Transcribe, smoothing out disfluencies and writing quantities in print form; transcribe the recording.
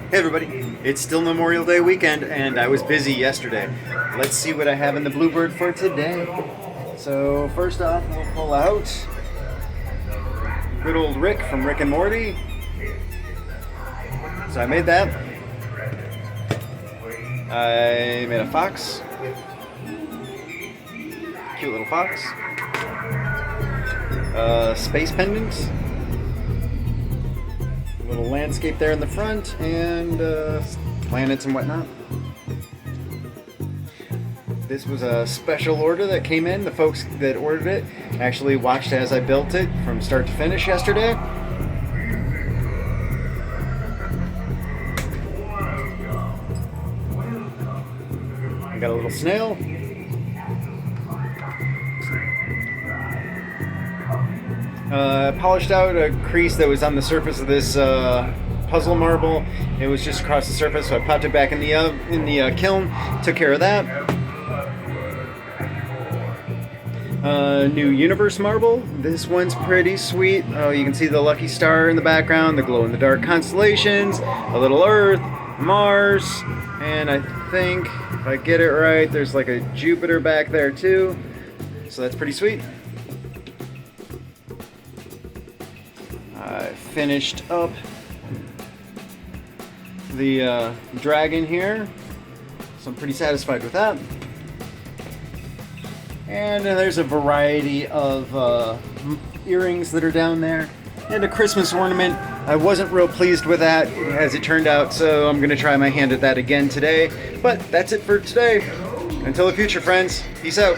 Hey everybody, it's still Memorial Day weekend and I was busy yesterday. Let's see what I have in the Bluebird for today. So first off, we'll pull out good old Rick from Rick and Morty. So I made that. I made a fox. Cute little fox. Space pendant. Little landscape there in the front, and planets and whatnot. This was a special order that came in. The folks that ordered it actually watched as I built it from start to finish yesterday. I got a little snail. Polished out a crease that was on the surface of this puzzle marble. It was just across the surface, so I popped it back in the kiln. Took care of that. New universe marble. This one's pretty sweet. Oh, you can see the lucky star in the background, the glow-in-the-dark constellations, a little Earth, Mars, and I think if I get it right, there's like a Jupiter back there too. So that's pretty sweet. I finished up the dragon here, so I'm pretty satisfied with that. And there's a variety of earrings that are down there, and a Christmas ornament. I wasn't real pleased with that as it turned out, so I'm going to try my hand at that again today. But that's it for today. Until the future, friends. Peace out.